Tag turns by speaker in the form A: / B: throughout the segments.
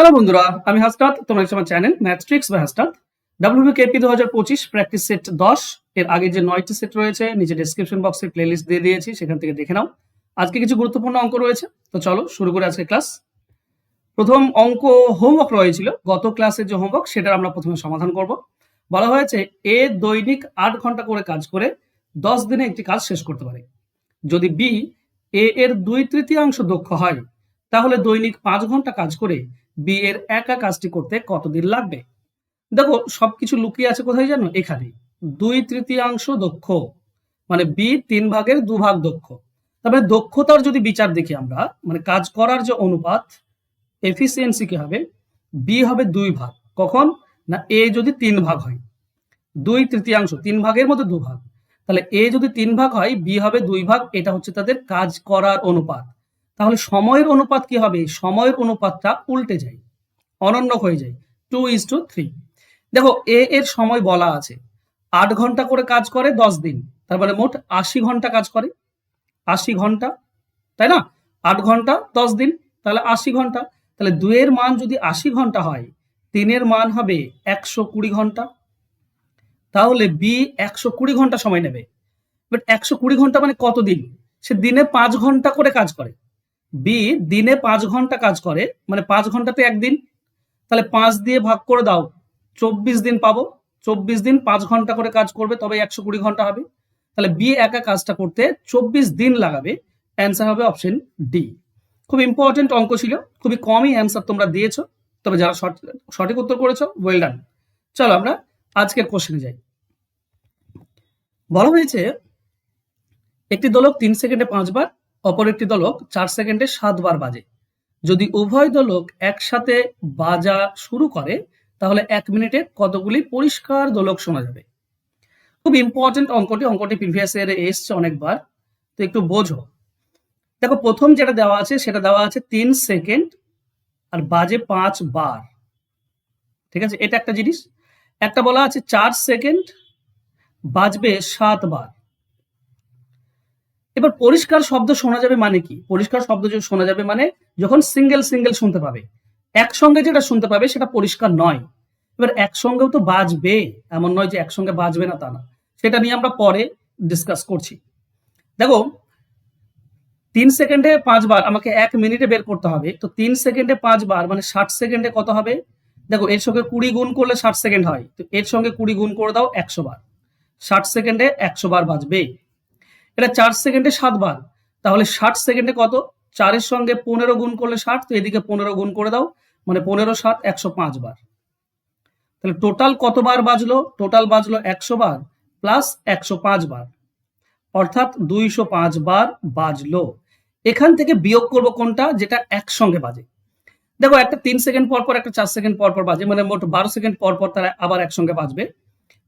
A: Hello বন্ধুরা, আমি হাসনাত। তোমরা আমার channel math tricks by Hasnat. WKP 2025 practice set 10 এর আগে যে 9টি সেট রয়েছে নিচে ডেসক্রিপশন বক্সে প্লেলিস্ট দিয়ে দিয়েছি, সেখান থেকে দেখে নাও। আজকে কিছু গুরুত্বপূর্ণ অঙ্ক রয়েছে, তো চলো শুরু করে আজকে ক্লাস। প্রথম অঙ্ক হোমওয়ার্ক রয়েছিল, গত ক্লাসের যে হোমওয়ার্ক সেটা আমরা প্রথমে সমাধান করব। বলা হয়েছে এ দৈনিক 8 ঘন্টা করে কাজ করে 10 দিনে একটি কাজ শেষ করতে পারে। যদি বি এ এর 2/3 দক্ষ হয়, তাহলে দৈনিক 5 ঘন্টা কাজ করে বি এর একা কাজটি করতে কতদিন লাগবে? দেখো সবকিছু লুকিয়ে আছে কোথায় জানো? এখানে 2/3 দক্ষ মানে বি 3 ভাগের 2 ভাগ দক্ষ। তারপরে দক্ষতার যদি বিচার দেখি আমরা, মানে কাজ করার যে অনুপাত, এফিসিয়েন্সি কি হবে? বি হবে 2 ভাগ। কখন না এ যদি 3 ভাগ হয়, 2/3 3 ভাগের মধ্যে 2 ভাগ, তাহলে এ যদি 3 ভাগ হয় বি হবে 2 ভাগ। এটা হচ্ছে তাদের কাজ করার অনুপাত। তাহলে সময়ের অনুপাত কি হবে? সময়ের অনুপাতটা উল্টে যায়, অনন্য হয়ে যায়, 2:3। দেখো এ এর সময় বলা আছে 8 ঘন্টা করে কাজ করে 10 দিন, তার মানে মোট 80 ঘন্টা কাজ করে। 80 ঘন্টা, তাই না? 8 ঘন্টা 10 দিন, তাহলে 80 ঘন্টা। তাহলে 2 এর মান যদি 80 ঘন্টা হয়, 3 এর মান হবে 120 ঘন্টা। তাহলে বি 120 ঘন্টা সময় নেবে। বাট 120 ঘন্টা মানে কত দিন? সে দিনে 5 ঘন্টা করে কাজ করে। বি দিনে 5 ঘন্টা কাজ করে, মানে 5 ঘন্টাতে একদিন। তাহলে 5 দিয়ে ভাগ করে দাও, 24 দিন পাবো। 24 দিন 5 ঘন্টা করে কাজ করবে, তবে 120 ঘন্টা হবে। তাহলে বি একা কাজটা করতে 24 দিন লাগাবে। অ্যান্সার হবে অপশন ডি। খুব ইম্পর্টেন্ট অঙ্ক ছিল, খুবই কমই অ্যান্সার তোমরা দিয়েছো, তবে যারা সঠিক উত্তর করেছো ওয়েল ডান। চলো আমরা আজকের কোশ্চেনে যাই। বলা হয়েছে একটি দোলক 3 সেকেন্ডে 5 বার, অপর একটি দোলক 4 সেকেন্ডে 7 বার বাজে। যদি উভয় দোলক একসাথে বাজা শুরু করে, তাহলে 1 মিনিটে কতগুলি পরিষ্কার দোলক শোনা যাবে? খুব ইম্পর্টেন্ট অঙ্কটি প্রিভিয়াস ইয়ারে এসছে অনেকবার, তো একটু বোঝো। দেখো প্রথম যেটা দেওয়া আছে সেটা দেওয়া আছে 3 সেকেন্ড আর বাজে 5 বার, ঠিক আছে? এটা একটা জিনিস। একটা বলা আছে 4 সেকেন্ড বাজবে 7 বার। এবার পরিষ্কার শব্দ শোনা যাবে মানে কি? পরিষ্কার শব্দ শোনা যাবে মানে যখন সিঙ্গেল সিঙ্গেল শুনতে পাবে, একসঙ্গে যেটা শুনতে পাবে সেটা পরিষ্কার নয়। এবার একসঙ্গেও তো বাজবে, এমন নয় যে একসঙ্গে বাজবে না, তা না। সেটা নিয়ে আমরা পরে ডিসকাস করছি। দেখো 3 সেকেন্ডে 5 বার আমাকে 1 মিনিটে বের করতে হবে, তো 3 সেকেন্ডে 5 বার মানে 60 সেকেন্ডে কত হবে? দেখো এর সঙ্গে 20 গুণ করলে 60 সেকেন্ড হয়, তো এর সঙ্গে 20 গুণ করে দাও 100 বার। 60 সেকেন্ডে 100 বার বাজবে। এটা 4 সেকেন্ডে 7 বার, তাহলে 60 সেকেন্ডে কত? 4 এর সঙ্গে 15 গুণ করলে 60, তো এদিকে 15 গুণ করে দাও, মানে 15 7 105 বার। তাহলে টোটাল কতবার বাজলো? টোটাল বাজলো 100 বার প্লাস 105 বার, অর্থাৎ 205 বার বাজলো। এখান থেকে বিয়োগ করব কোনটা? যেটা একসঙ্গে বাজে। দেখো একটা 3 সেকেন্ড পর পর, একটা 4 সেকেন্ড পর পর বাজে, মানে মোট 12 সেকেন্ড পর পর তারা আবার একসঙ্গে বাজবে।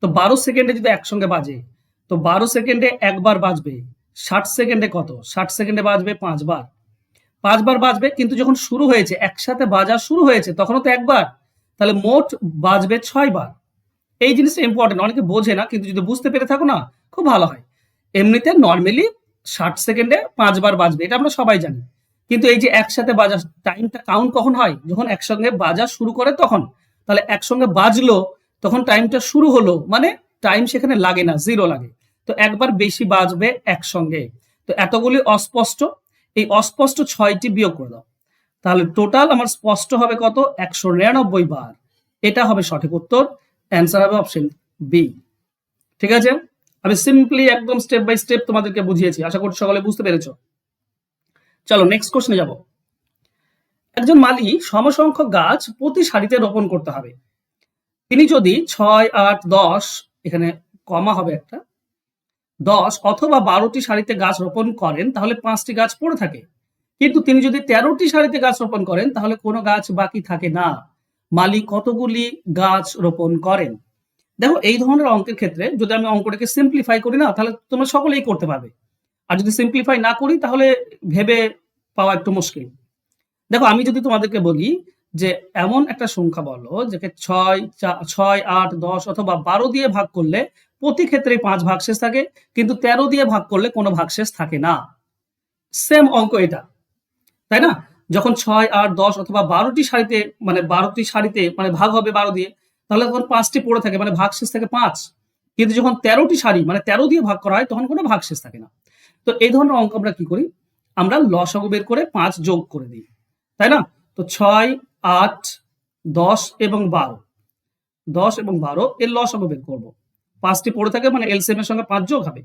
A: তো 12 সেকেন্ডে যদি একসঙ্গে বাজে, তো 12 সেকেন্ডে একবার বাজবে। 60 সেকেন্ডে কত? 60 সেকেন্ডে বাজবে 5 বার। 5 বার বাজবে, কিন্তু যখন শুরু হয়েছে, একসাথে বাজা শুরু হয়েছে, তখনও তো একবার। তাহলে মোট বাজবে 6 বার। এই জিনিসটা ইম্পর্টেন্ট, অনেকে বোঝে না, কিন্তু যদি বুঝতে পেরে থাকো না খুব ভালো হয়। এমনিতে নর্মালি 60 সেকেন্ডে 5 বার বাজবে, এটা আমরা সবাই জানি। কিন্তু এই যে একসাথে বাজা, টাইমটা কাউন্ট কখন হয়? যখন একসঙ্গে বাজা শুরু করে তখন। তাহলে একসঙ্গে বাজলো, তখন টাইমটা শুরু হলো, মানে টাইম সেখানে লাগে না, জিরো লাগে। তো একবার বেশি বাজবে একসঙ্গে। তো এতগুলি অস্পষ্ট, এই অস্পষ্ট 6টি বিয়োগ করে দাও, তাহলে টোটাল আমার স্পষ্ট হবে কত? 199 বার। এটা হবে সঠিক উত্তর। অ্যান্সার হবে অপশন বি। ঠিক আছে, আমি সিম্পলি একদম স্টেপ বাই স্টেপ তোমাদেরকে বুঝিয়েছি, আশা করছি সকলে বুঝতে পেরেছো। চলো নেক্সট কোশ্চেনে যাব। একজন মালি সমসংখ্যক গাছ প্রতি সারিতে রোপণ করতে হবে। তিনি যদি 6 8 10, এখানে কমা হবে একটা, 10 অথবা 12টি সারিতে গাছ রোপণ করেন, তাহলে 5টি গাছ পড়ে থাকে। কিন্তু তিনি যদি 13টি সারিতে গাছ রোপণ করেন, তাহলে কোনো গাছ বাকি থাকে না। মালি কতগুলি গাছ রোপণ করেন? দেখো এই ধরনের অঙ্কের ক্ষেত্রে যদি আমি অঙ্কটাকে সিম্পলিফাই করি না, তাহলে তোমরা সকলেই করতে পারবে। আর যদি সিম্পলিফাই না করি, তাহলে ভেবে পাওয়া একটু মুশকিল। দেখো আমি যদি তোমাদেরকে বলি যে এমন একটা সংখ্যা বলো যাকে 6 8 10 অথবা 12 দিয়ে ভাগ করলে প্রতি ক্ষেত্রে 5 ভাগশেষ থাকে, কিন্তু 13 দিয়ে ভাগ করলে কোনো ভাগশেষ থাকে না। সেম অঙ্ক এটা, তাই না? যখন 6, 8, 10 অথবা 12টি সারিতে মানে ভাগ হবে 12 দিয়ে, তাহলে তখন 5টি পড়ে থাকে, মানে ভাগশেষ থাকে 5। কিন্তু যখন 13টি সারি মানে 13 দিয়ে ভাগ করা হয় তখন কোনো ভাগশেষ থাকে না। তো এই ধরনের অঙ্ক আমরা কি করি, আমরা লসাগু বের করে 5 যোগ করে দিই, তাই না? তো 6, 8, 10 এবং 12 এর লসাগু বের করব। 5টি পড়ে থাকে মানে এলসিএম এর সঙ্গে 5 যোগ হবে,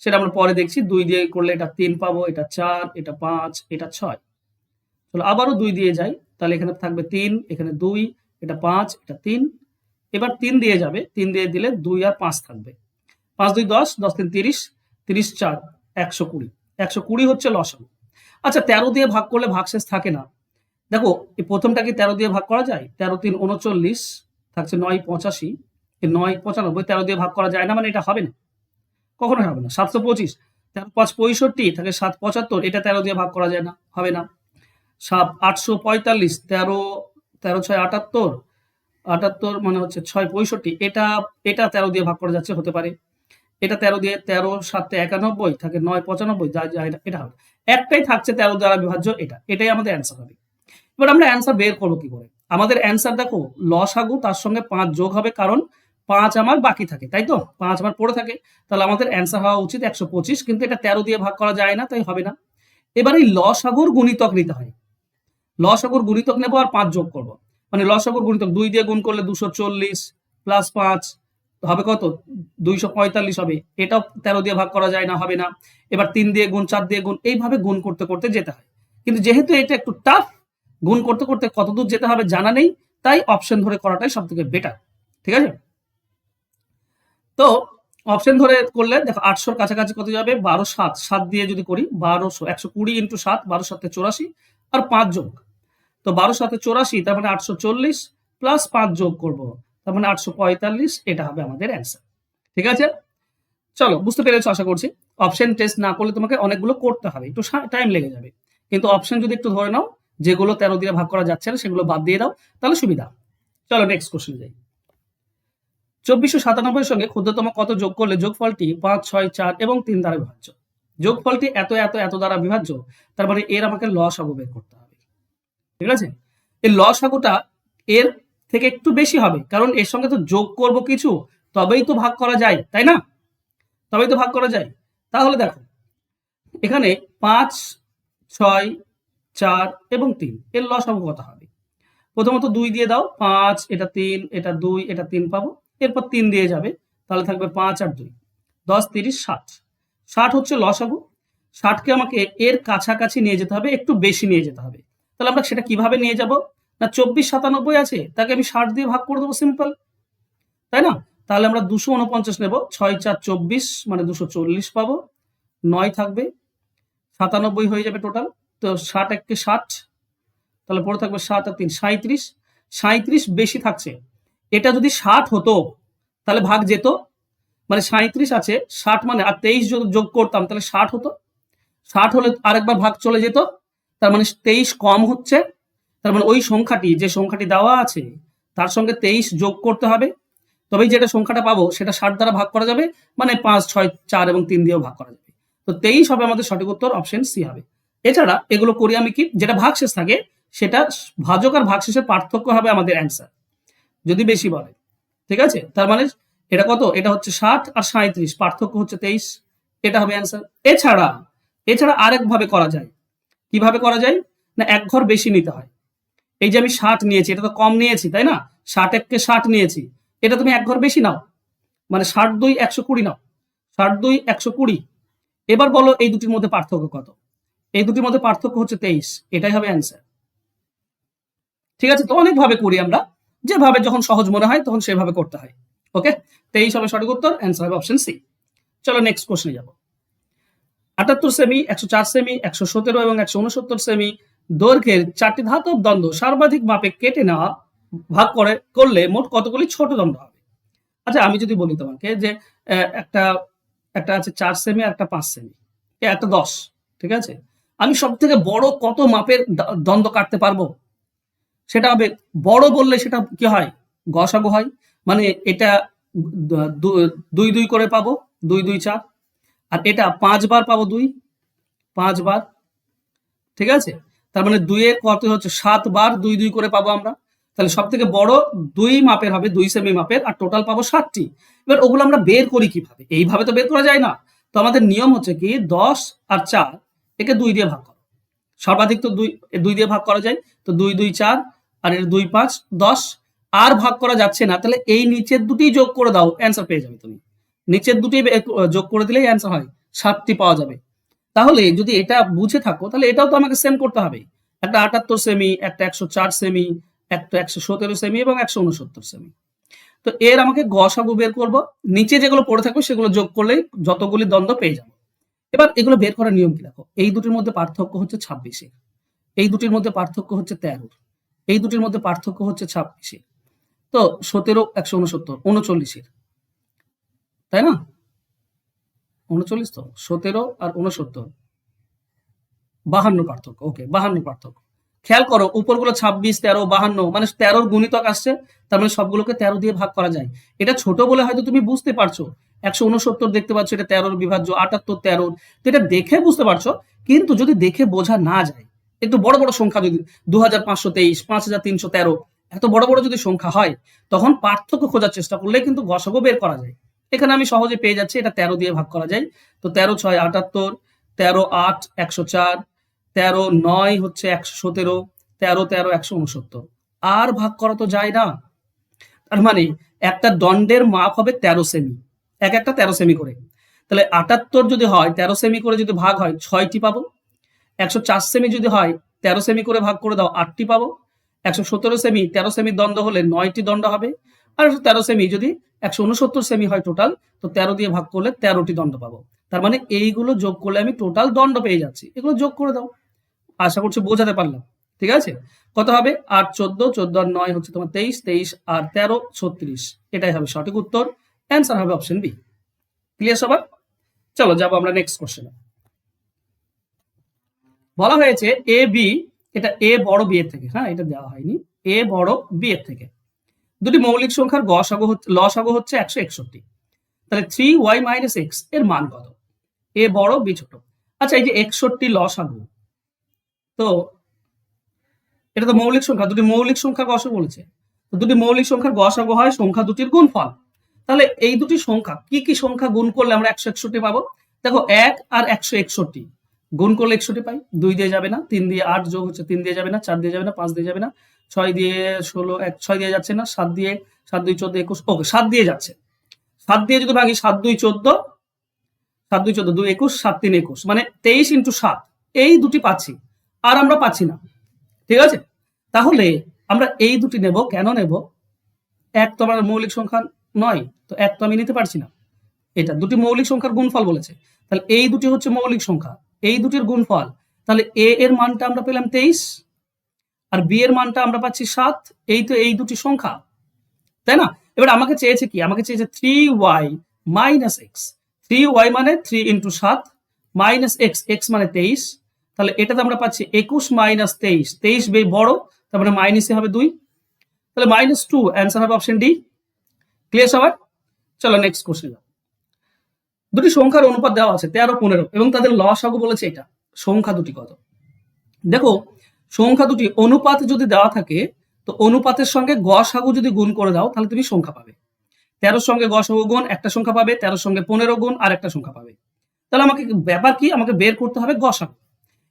A: সেটা আমরা পরে দেখছি। 2 দিয়ে করলে এটা 3 পাবো, এটা 4, এটা 5, এটা 6। চলো আবারও 2 দিয়ে যাই, তাহলে এখানে থাকবে 3, এখানে 2, এটা 5, এটা 3। এবার 3 দিয়ে যাবে, 3 দিয়ে দিলে 2 আর 5 থাকবে। 5 2 10, 10 3 30, 30 4 120। 120 হচ্ছে লসাগু। আচ্ছা 13 দিয়ে ভাগ করলে ভাগশেষ থাকে না। দেখো এই প্রথমটা কি 13 দিয়ে ভাগ করা যায়? 13 3 39, থাকছে 9 85, 9 95। 13 দিয়ে ভাগ করা যায় না মানে এটা হবে না, কখনোই হবে না। 725, 13 5 65, থাকে 7 75, এটা 13 দিয়ে ভাগ করা যায় না, হবে না। 845, 13 13 6 78, 78 মানে হচ্ছে 6 65, এটা 13 দিয়ে ভাগ করা যাচ্ছে, হতে পারে। এটা 13 দিয়ে 13 7 91, থাকে 9 95, যা এটা হবে। একটাই থাকছে 13 দ্বারা বিভাজ্য, এটাই আমাদের অ্যান্সার হবে। এবার আমরা অ্যান্সার বের করবো কি করে? আমাদের অ্যান্সার দেখো, লসাগু তার সঙ্গে 5 যোগ হবে, কারণ 5 আমার বাকি থাকে, তাই তো? 5 আমার পড়ে থাকে, তাহলে আমাদের অ্যান্সার হওয়া উচিত 125, কিন্তু এটা 13 দিয়ে ভাগ করা যায় না, তাই হবে না। এবার এই লসাগুর গুণিতক নিতে হয়, লসাগুর গুণিতক নেবো আর 5 যোগ করব। মানে লসাগুর গুণিতক 2 দিয়ে গুণ করলে 240 প্লাস 5 হবে কত? 245 হবে। এটাও 13 দিয়ে ভাগ করা যায় না, হবে না। এবার 3 দিয়ে গুণ, 4 দিয়ে গুণ, এইভাবে গুণ করতে করতে যেতে হয়। কিন্তু যেহেতু এটা একটু টাফ, গুণ করতে করতে কতদূর যেতে হবে জানা নেই, তাই অপশন ধরে করাটাই সব থেকে বেটার। ঠিক আছে? তো অপশন ধরে করলে দেখো 800 কাছাকাছি কত যাবে? 12 7, 7 দিয়ে যদি করি 1200, 120 ইন্টু 7, 12 7 84, আর 5 যোগ। তো 12 7 84, তার মানে 840 প্লাস 5 যোগ করব, তার মানে 845। এটা হবে আমাদের অ্যান্সার। ঠিক আছে? চলো, বুঝতে পেরেছো আশা করছি। অপশন টেস্ট না করলে তোমাকে অনেকগুলো করতে হবে, একটু টাইম লেগে যাবে। কিন্তু অপশন যদি একটু ধরে নাও, যেগুলো 13 দিয়ে ভাগ করা যাচ্ছে না সেগুলো বাদ দিয়ে দাও, তাহলে সুবিধা। চলো নেক্সট কোশ্চেন যাই। 2497 এর সঙ্গে ক্ষুদ্রতম কত যোগ করলে যোগফলটি 5 6 4 এবং 3 দ্বারা বিভাজ্য? যোগফলটি এত এত এত দ্বারা বিভাজ্য, তার মানে এর আমাকে লসাগু বের করতে হবে। ঠিক আছে? এই লসাগুটা এর থেকে একটু বেশি হবে, কারণ এর সঙ্গে তো যোগ করব কিছু, তবেই তো ভাগ করা যায়, তাই না? তবেই তো ভাগ করা যায়। তাহলে দেখো এখানে 5 6 4 এবং 3 এর লসাগু কত হবে? প্রথমত 2 দিয়ে দাও, 5, এটা 3, এটা 2, এটা 3 পাবো। এরপর 3 দিয়ে যাবে, তাহলে থাকবে 5 আর 2, 10 30 60। 60 হচ্ছে লসাগু। 60কে আমাকে এর কাছাকাছি নিয়ে যেতে হবে, একটু বেশি নিয়ে যেতে হবে। তাহলে আমরা সেটা কিভাবে নিয়ে যাব? না 24 97 আছে, তাকে আমি 60 দিয়ে ভাগ করে দেবো, সিম্পল, তাই না? তাহলে আমরা 249 নেব, 6 4 24, মানে 240 পাবো। 9 থাকবে, 97 হয়ে যাবে টোটাল। তো 60 1 কে 60, তাহলে পড়ে থাকবে 7 আর 3 37। 37 বেশি থাকছে, এটা যদি 60 হতো তাহলে ভাগ যেত, মানে 37 আছে, 60 মানে আর 23 যদি যোগ করতাম তাহলে 60 হতো। 60 হলে আরেকবার ভাগ চলে যেত, তার মানে 23 কম হচ্ছে, তার মানে ওই সংখ্যাটি, যে সংখ্যাটি দেওয়া আছে তার সঙ্গে 23 যোগ করতে হবে, তবেই যেটা সংখ্যাটা পাবো সেটা 60 দ্বারা ভাগ করা যাবে, মানে 5 6 4 এবং 3 দিয়েও ভাগ করা যাবে। তো 23 হবে আমাদের সঠিক উত্তর, অপশন সি হবে। এছাড়া এগুলো করি আমি কি, যেটা ভাগশেষ থাকে সেটা ভাজক আর ভাগশেষের পার্থক্য হবে আমাদের অ্যান্সার, যদি বেশি বলে। ঠিক আছে? তার মানে এটা কত? এটা হচ্ছে 60 আর 37, পার্থক্য হচ্ছে 23, এটা হবে অ্যান্সার। এছাড়া এছাড়া আরেকভাবে করা যায়। কিভাবে করা যায়? না এক ঘর বেশি নিতে হয়। এই যে আমি 60 নিয়েছি, এটা তো কম নিয়েছি, তাই না? 60 1 কে 60 নিয়েছি, এটা তুমি এক ঘর বেশি নাও, মানে 60 2 120 নাও, 60 2 120। এবার বলো এই দুটির মধ্যে পার্থক্য কত? এই দুটির মধ্যে পার্থক্য হচ্ছে 23, এটাই হবে অ্যান্সার। ঠিক আছে? তো অনেকভাবে করি আমরা, যেভাবে যখন সহজ মনে হয় তখন সেভাবে করতে হয়। ওকে, 23 হবে সঠিক উত্তর, অ্যান্সার হবে অপশন সি। চলো নেক্সট কোশ্চেনে যাব। 78 সেমি, 104 সেমি, 117 এবং 169 সেমি দৈর্ঘ্যের 4টি ধাতব দণ্ড সর্বাধিক মাপে কেটে নেওয়া ভাগ করলে মোট কতগুলি ছোট দণ্ড হবে? আচ্ছা আমি যদি বলি তোমাকে যে একটা একটা আছে 4 সেমি আর একটা 5 সেমি, একটা 10, ঠিক আছে? আমি সব থেকে বড় কত মাপের দ্বন্দ্ব কাটতে পারবো? সেটা হবে, বড় বললে সেটা কি হয়? গসাগু হয়। মানে এটা 2 2 করে পাবো, 2 2 4, আর এটা 5 বার পাবো, 2 5 বার। ঠিক আছে? তার মানে 2 এর কত হচ্ছে 7 বার 2 2 করে পাবো আমরা। তাহলে সব থেকে বড় 2 মাপের হবে, 2 সেমি মাপের, আর টোটাল পাবো 7টি। এবার ওগুলো আমরা বের করি কিভাবে? এইভাবে তো বের করা যায় না। তো আমাদের নিয়ম হচ্ছে কি 10 আর 4 একে 2 দিয়ে ভাগ করো। সর্বাধিক তো 2 দিয়ে ভাগ করা যায়। তো 2 2 4 আর এর 2 5 10। আর ভাগ করা যাচ্ছে না, তাহলে এই নিচের দুটি যোগ করে দাও, অ্যান্সার পেয়ে যাবে তুমি। নিচের দুটি যোগ করে দিলেই অ্যান্সার হয়, 7টি পাওয়া যাবে। তাহলে যদি এটা বুঝে থাকো তাহলে এটাও তো আমাকে সেম করতে হবে। একটা 78 সেমি, একটা 104 সেমি, একটা 117 সেমি এবং 169 সেমি। তো এর আমাকে গসাগু বের করব। নিচে যেগুলো পড়ে থাকবে সেগুলো যোগ করলেই যতগুলি দ্বন্দ্ব পেয়ে যাবো। এবার এগুলো বের করার নিয়ম কি দেখো, এই দুটির মধ্যে পার্থক্য হচ্ছে 26-এর, এই দুটির মধ্যে পার্থক্য হচ্ছে 13-র, এই দুটির মধ্যে পার্থক্য হচ্ছে 26-এর। তো 17 169 39-এর, তাই না? 39 তো 17 আর 69 52 পার্থক্য। ওকে, 52 পার্থক্য। খেয়াল করো উপরগুলো 26 13 52, মানে 13-র গুণিতক আসছে, তার মানে সবগুলোকে 13 দিয়ে ভাগ করা যায়। এটা ছোট বলে হয়তো তুমি বুঝতে পারছো, 169 দেখতে পাচ্ছ এটা 13-র বিভাজ্য, 78 13-র, তো এটা দেখে বুঝতে পারছো। কিন্তু যদি দেখে বোঝা না যায়, একটু বড় বড় সংখ্যা যদি 2523 5313 এত বড় বড় যদি সংখ্যা হয়, তখন পার্থক্য খোঁজার চেষ্টা করলে কিন্তু গসাগু বের করা যায়। এখানে আমি সহজে পেয়ে যাচ্ছি এটা 13 দিয়ে ভাগ করা যায়। তো 13 6 78, 13 8 104, 13 9 হচ্ছে 117, 13 13 169। আর ভাগ করা তো যায় না। তার মানে একটা দণ্ডের মাপ হবে 13 সেমি, এক একটা 13 সেমি করে। তাহলে 78 যদি হয় 13 সেমি করে যদি ভাগ হয় 6টি পাবো। 104 সেমি যদি হয় 13 সেমি করে ভাগ করে দাও 8টি পাবো। 117 সেমি 13 সেমি দণ্ড হলে 9টি দণ্ড হবে। আর 13 সেমি যদি 169 সেমি হয় টোটাল, তো 13 দিয়ে ভাগ করলে 13টি দণ্ড পাবো। তার মানে এইগুলো যোগ করলে আমি টোটাল দণ্ড পেয়ে যাচ্ছি। এগুলো যোগ করে দাও। আশা করছি বোঝাতে পারলাম। ঠিক আছে? কত হবে? 8 14, 14 আর 9 হচ্ছে তোমার 23, 23 আর 13 36। এটাই হবে সঠিক উত্তর। অ্যান্সার হবে অপশন বি। ক্লিয়ার সবার? চলো যাবো আমরা নেক্সট কোশ্চেনে। বলা হয়েছে এ বি, এটা এ বড় বি এর থেকে, হ্যাঁ এটা দেওয়া হয়নি, এ বড় বি এর থেকে দুটি মৌলিক সংখ্যার লসাগু হচ্ছে 161। তাহলে 3y - x এর মান কত? এ বড় বি ছোট। আচ্ছা, এই যে 61 লসাগু, তো এটা তো মৌলিক সংখ্যা, দুটি মৌলিক সংখ্যার গসাগু বলেছে। তো দুটি মৌলিক সংখ্যার গসাগু হয় সংখ্যা দুটির গুণফল। তাহলে এই দুটি সংখ্যা কি কি সংখ্যা গুণ করলে আমরা 161 পাবো? দেখো 1 আর 161 গুণ করলে 61 পাই। 2 দিয়ে যাবে না, 3 দিয়ে 8 যোগ হচ্ছে 3 দিয়ে যাবে না, 4 দিয়ে যাবে না, 5 দিয়ে যাবে না, 6 দিয়ে 16 6 দিয়ে যাচ্ছে না, 7 দিয়ে 7 2 14 21, ওকে 7 দিয়ে যাচ্ছে। 7 দিয়ে যদি ভাগি 7 2 14, 7 2 14 2 21, 7 3 21, মানে 23 × 7 এই দুটি পাচ্ছি, আর আমরা পাচ্ছি না। ঠিক আছে? তাহলে আমরা এই দুটি নেব। কেন নেব? এক তো আমার মৌলিক সংখ্যা নয়, তো এক তো আমি নিতে পারছি না। এটা দুটি মৌলিক সংখ্যার গুণফল বলেছে, তাহলে এই দুটি হচ্ছে মৌলিক সংখ্যা, এই দুটির গুণফল। তাহলে এ এর মানটা আমরা পেলাম 23, আর বি এর মানটা আমরা পাচ্ছি 7। এই তো এই দুটি সংখ্যা, তাই না? এবার আমাকে চেয়েছে কি? আমাকে চেয়েছে 3y - x। 3y মানে 3 × 7 মাইনাস এক্স, এক্স মানে 23। তাহলে এটাতে আমরা পাচ্ছি 21 - 23, 23 বড়, তারপরে মাইনাসে হবে 2, তাহলে -2। অ্যান্সার হবে অপশন ডি। ক্লিয়ার সবার? চলো নেক্সট কোশ্চেন। দুটি সংখ্যার অনুপাত দেওয়া আছে 13 15 এবং তাদের লসাগু বলেছে এটা। সংখ্যা দুটি কত? দেখো সংখ্যা দুটি অনুপাত যদি দেওয়া থাকে, তো অনুপাতের সঙ্গে গসাগু যদি গুণ করে দাও তাহলে তুমি সংখ্যা পাবে। 13 সঙ্গে গসাগু গুণ একটা সংখ্যা পাবে, 13 সঙ্গে 15 গুণ আর একটা সংখ্যা পাবে। তাহলে আমাকে ব্যাপার কি? আমাকে বের করতে হবে গসাগু।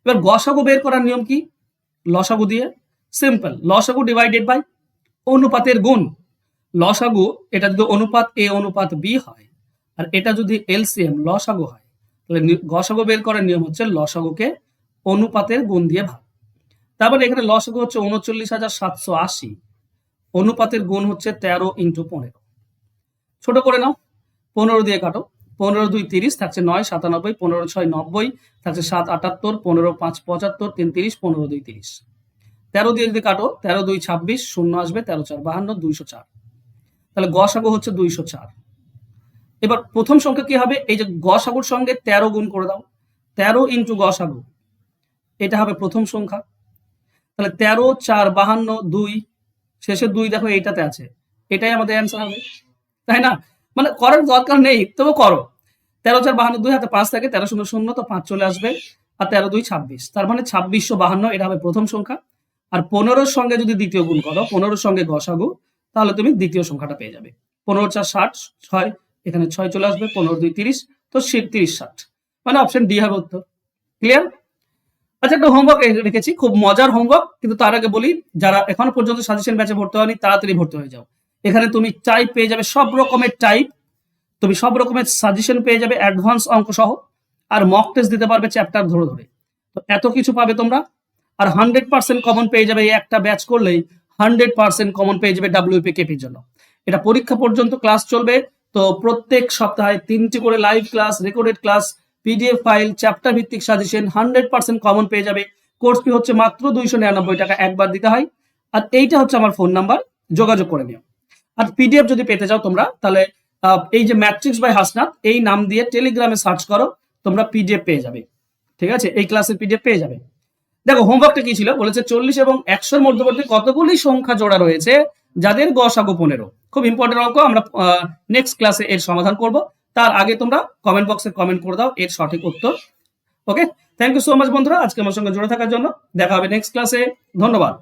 A: এবার গসাগু বের করার নিয়ম কি? লসাগু দিয়ে সিম্পল, লসাগু ডিভাইডেড বাই অনুপাতের গুণ। লসাগু এটা যদি অনুপাত এ অনুপাত বি হয়, আর এটা যদি এলসিএম লসাগু হয়, তাহলে গসাগু বের করার নিয়ম হচ্ছে লসাগুকে অনুপাতের গুণ দিয়ে ভাগ। তারপরে এখানে লসাগু হচ্ছে 39,780, অনুপাতের গুণ হচ্ছে 13 × 15। ছোট করে নাও, 15 দিয়ে কাটো, 15 2 30, থাকছে 9 97, 15 6 90, থাকছে 7 78, 15 5 75, 3 30, 15 2 30। 13 দিয়ে যদি কাটো, 13 2 26, শূন্য আসবে, 13 4 52, 204। তাহলে গসাগু হচ্ছে 204। এবার প্রথম সংখ্যা কি হবে? এই যে গসাগুর সঙ্গে 13 গুণ করে দাও, 13 × গসাগু, এটা হবে প্রথম সংখ্যা। তাহলে 13 4 52, 2, শেষে 2 দেখো এইটাতে আছে, এটাই আমাদের অ্যান্সার হবে, তাই না? মানে করার দরকার নেই, তবু করো। 13 4 52, 2 হাতে 5 থাকে, 13 0 0, তো 5 চলে আসবে। আর 13 2 26, তার মানে 2652, এটা হবে প্রথম সংখ্যা। আর 15-র সঙ্গে যদি দ্বিতীয় গুণ করো, 15-র সঙ্গে গসাগু, তাহলে তুমি দ্বিতীয় সংখ্যাটা পেয়ে যাবে। 15 4 60, 6 এখানে 6 চলে আসবে, 15 2 30, তো 30 60, মানে অপশন ডি হবে উত্তর। ক্লিয়ার? আচ্ছা, একটা হোমওয়ার্ক রেখেছি, খুব মজার হোমওয়ার্ক, কিন্তু তার আগে বলি, যারা এখনো পর্যন্ত সাজেশন ব্যাচে ভর্তি হয়নি তাড়াতাড়ি ভর্তি হয়ে যাও। এখানে তুমি টাইপ পেয়ে যাবে, সব রকমের টাইপ, তুমি সব রকমের সাজেশন পেয়ে যাবে অ্যাডভান্স অঙ্ক সহ, আর মক টেস্ট দিতে পারবে চ্যাপ্টার ধরে ধরে। তো এত কিছু পাবে তোমরা, আর 100% কমন পেয়ে যাবে। এই একটা ব্যাচ করলেই 100% কমন পেয়ে যাবে ডাব্লিউপি কেপির জন্য। এটা পরীক্ষা পর্যন্ত ক্লাস চলবে, তো প্রত্যেক সপ্তাহে 3টি করে live class, recorded class, PDF file, chapter ভিত্তিক সাজেশন, 100% কমন পেয়ে যাবে। কোর্স ফি হচ্ছে মাত্র 299 টাকা, একবার দিতে হয়। আর এইটা হচ্ছে আমার ফোন নাম্বার, যোগাযোগ করে নিও। আর পিডিএফ যদি পেতে চাও তোমরা, তাহলে এই যে ম্যাট্রিক্স বাই হাসনাত এই নাম দিয়ে টেলিগ্রামে সার্চ করো, তোমরা পিডিএফ পেয়ে যাবে। ঠিক আছে, এই ক্লাসের পিডিএফ পেয়ে যাবে। দেখো হোমওয়ার্কটা কি ছিল, বলেছে 40 এবং 100-র মধ্যবর্তী কতগুলি সংখ্যা জোড়া রয়েছে যাদের গসাগু 15। খুব ইম্পর্টেন্ট অঙ্ক, আমরা নেক্সট ক্লাসে এর সমাধান করব। তার আগে তোমরা কমেন্ট বক্সে কমেন্ট করে দাও এর সঠিক উত্তর। ওকে, থ্যাংক ইউ সো মাচ বন্ধুরা, আজকে আমার সঙ্গে জুড়ে থাকার জন্য। দেখা হবে নেক্সট ক্লাসে, ধন্যবাদ।